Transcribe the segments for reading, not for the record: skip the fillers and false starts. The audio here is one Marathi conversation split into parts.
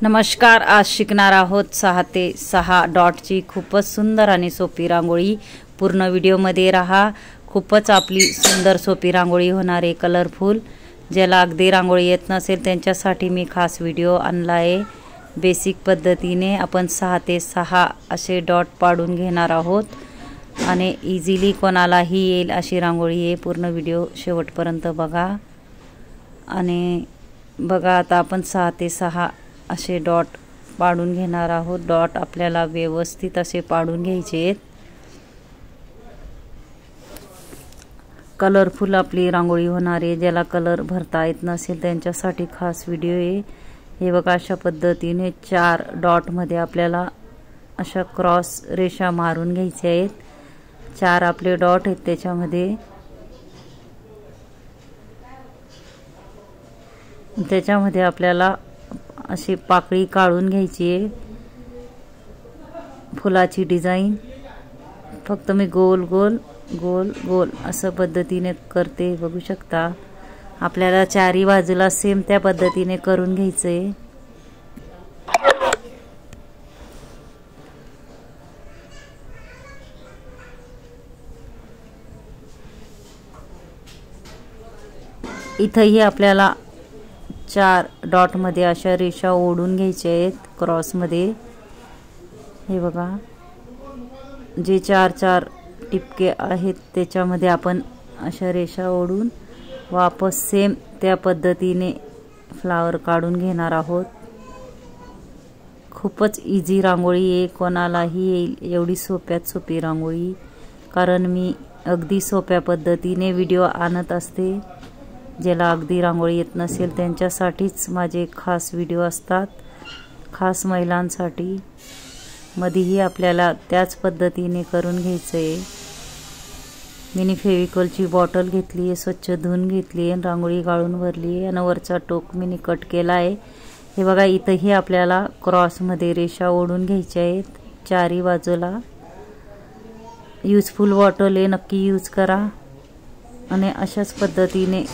नमस्कार, आज शिकणार आहोत 6 ते 6 डॉटची खूपच सुंदर आणि सोपी रांगोळी। पूर्ण व्हिडिओमध्ये राहा। खूपच आपली सुंदर सोपी रांगोळी होणार आहे, कलरफुल। ज्याला अगदी रांगोळी येत नसेल त्यांच्यासाठी मी खास व्हिडिओ आणला आहे। बेसिक पद्धतीने आपण 6 ते 6 असे डॉट पाडून घेणार आहोत आणि इझिली कोणालाही येईल अशी रांगोळी आहे। पूर्ण व्हिडिओ शेवटपर्यंत बघा आणि बघा आता आपण 6 ते 6 असे डॉट पाडून घेणार आहोत। डॉट आपल्याला व्यवस्थित असे पाडून घ्यायचे आहेत। कलरफुल आपली रांगोळी होणार आहे। ज्याला कलर भरता येत नसेल त्यांच्यासाठी खास व्हिडिओ आहे। हे बघा, अशा पद्धतीने 4 डॉट मध्ये आपल्याला अशा क्रॉस रेषा मारून घ्यायच्या आहेत। 4 आपले डॉट आहेत, त्याच्यामध्ये आपल्याला अशी पाकळी काढून घ्यायची आहे, फुलाची डिझाइन। फक्त मी गोल गोल गोल गोल असं पद्धतीने करते, बघू शकता। आपल्याला चारी बाजूला सेम त्या पद्धतीने करून घ्यायचंय। इथंही आपल्याला 4 डॉट मध्ये अशा रेषा ओढून घ्यायच्या आहेत क्रॉस मध्ये। हे बघा, जे 4 टिपके आहेत त्याच्यामध्ये आपण अशा रेषा ओढून वापस सेम त्या पद्धतीने फ्लावर काढून घेणार आहोत। खूपच इझी रांगोळी आहे, कोणालाही येईल एवढी सोप्यात सोपी रांगोळी। कारण मी अगदी सोप्या पद्धतीने व्हिडिओ आणत असते। ज्याला अगदी रांगोळी येत नसेल त्यांच्यासाठीच माझे खास व्हिडिओ असतात, खास महिलांसाठी। मध्येही आपल्याला त्याच पद्धतीने करून घ्यायचं आहे। मिनी फेविकॉलची बॉटल घेतली आहे, स्वच्छ धुवून घेतली आहे, रांगोळी गाळून भरली आहे आणि वरचा टोक मिनी कट केला आहे। हे बघा, इथंही आपल्याला क्रॉसमध्ये रेषा ओढून घ्यायच्या आहेत चारी बाजूला। यूजफुल बॉटल आहे, नक्की यूज करा। आणि अशाच पद्धतीने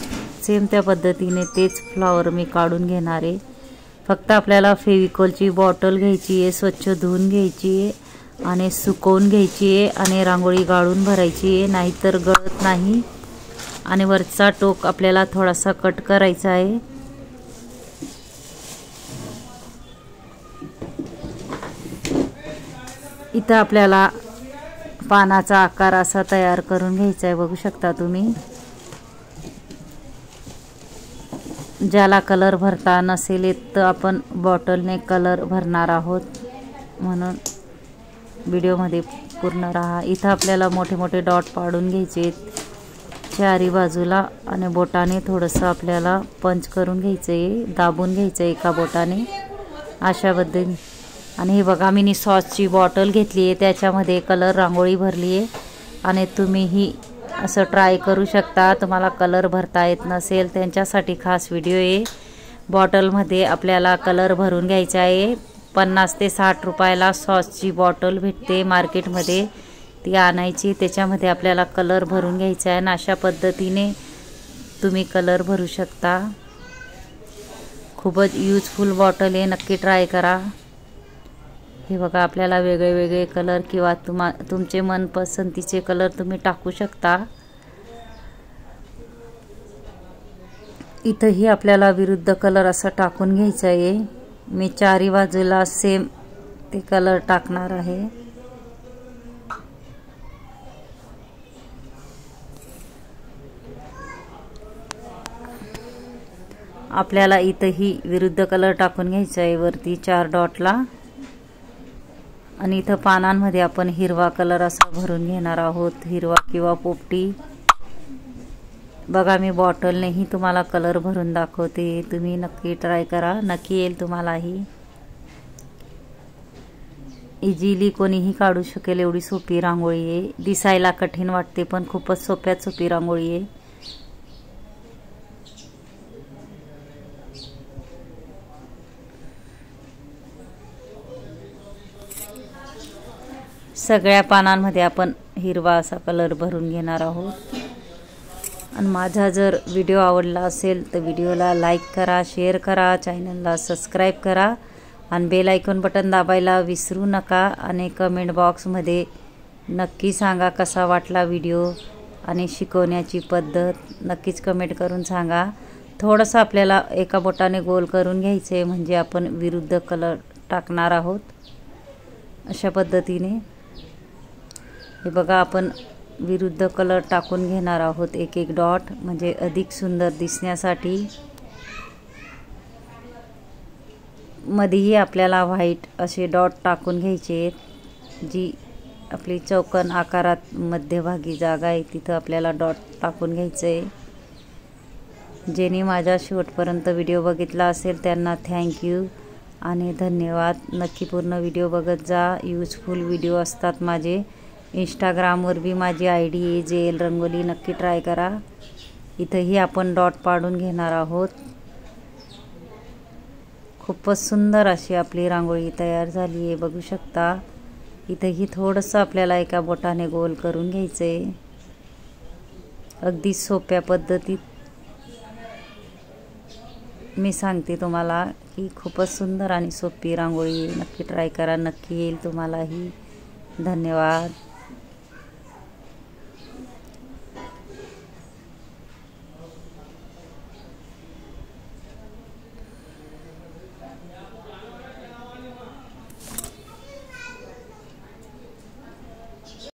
सेम त्या पद्धतीने तेच फ्लावर मी काढून घेणार आहे। फक्त आपल्याला फेविकॉलची बॉटल घ्यायची आहे, स्वच्छ धुवून घ्यायची आहे आणि सुकवून घ्यायची आहे आणि रांगोळी गाळून भरायची आहे, नाहीतर गळत नाही। आणि वरचा टोक आपल्याला थोडासा कट करायचा आहे। इथं आपल्याला पानाचा आकार असा तयार करून घ्यायचा आहे, बघू शकता तुम्ही। ज्याला कलर भरता नसेल येत तर आपण बॉटलने कलर भरणार आहोत, म्हणून व्हिडिओमध्ये पूर्ण राहा। इथं आपल्याला मोठे मोठे डॉट पाडून घ्यायचे आहेत चारी बाजूला आणि बोटाने थोडंसं आपल्याला पंच करून घ्यायचं आहे, दाबून घ्यायचं आहे एका बोटाने अशा पद्धतीने। आणि हे बघा, मिनी सॉसची बॉटल घेतली आहे, त्याच्यामध्ये कलर रांगोळी भरली आहे आणि तुम्हीही असं ट्राय करू शकता। तुम्हाला कलर भरता येत नसेल त्यांच्यासाठी खास व्हिडिओ आहे। बॉटलमध्ये आपल्याला कलर भरून घ्यायचा आहे। 50 ते 60 रुपयाला सॉसची बॉटल भेटते मार्केटमध्ये, ती आणायची। त्याच्यामध्ये आपल्याला कलर भरून घ्यायचा आहे आणि अशा पद्धतीने तुम्ही कलर भरू शकता। खूपच यूजफुल बॉटल आहे, नक्की ट्राय करा। हे बघा, आपल्याला वेगळे वेगळे कलर किंवा तुमचे मनपसंतीचे कलर तुम्ही टाकू शकता। इथंही आपल्याला विरुद्ध कलर असा टाकून घ्यायचा आहे। मी चारी बाजूला सेम ते कलर टाकणार आहे। आपल्याला इथंही विरुद्ध कलर टाकून घ्यायचा आहे वरती 4 डॉटला। आणि इथं पानांमध्ये आपण हिरवा कलर असा भरून घेणार आहोत, हिरवा किंवा पोपटी। बघा, मी बॉटलनेही तुम्हाला कलर भरून दाखवते, तुम्ही नक्की ट्राय करा, नक्की येईल तुम्हालाही। इझिली कोणीही काढू शकेल एवढी सोपी रांगोळी आहे। दिसायला कठीण वाटते पण खूपच सोप्यात सोपी रांगोळी आहे। सगळ्या पानांमध्ये आपण हिरवा असा कलर भरून घेणार आहोत। आणि माझा जर व्हिडिओ आवडला असेल तर व्हिडिओला लाईक करा, शेअर करा, चॅनलला सबस्क्राइब करा आणि बेल आयकॉन बटन दाबायला विसरू नका आणि कमेंट बॉक्समध्ये नक्की सांगा कसा वाटला व्हिडिओ आणि शिकवण्याची पद्धत नक्कीच कमेंट करून सांगा। थोडंसं आपल्याला एका बोटाने गोल करून घ्यायचं आहे म्हणजे आपण विरुद्ध कलर टाकणार आहोत। अशा पद्धतीने हे बघा आपण विरुद्ध कलर टाकून घेणार आहोत एक एक डॉट म्हणजे अधिक सुंदर दिसण्यासाठी। मध्येही आपल्याला व्हाईट असे डॉट टाकून घ्यायचे आहेत। जी आपली चौकोन आकारात मध्यभागी जागा आहे तिथं आपल्याला डॉट टाकून घ्यायचं आहे। ज्यांनी माझा शेवटपर्यंत व्हिडिओ बघितला असेल त्यांना थँक्यू आणि धन्यवाद। नक्की पूर्ण व्हिडिओ बघत जा, यूजफुल व्हिडिओ असतात माझे। इंस्टाग्रामवर भी माझी ID आहे JL रंगोली, नक्की ट्राय करा। इथंही आपण डॉट पाडून घेणार आहोत। खूपच सुंदर अशी आपली रांगोळी तयार झाली आहे बघू शकता। इथंही थोडंसं आपल्याला एका बोटाने गोल करून घ्यायचं आहे। अगदी सोप्या पद्धतीत मी सांगते तुम्हाला की खूपच सुंदर आणि सोपी रांगोळी, नक्की ट्राय करा, नक्की येईल तुम्हालाही। धन्यवाद।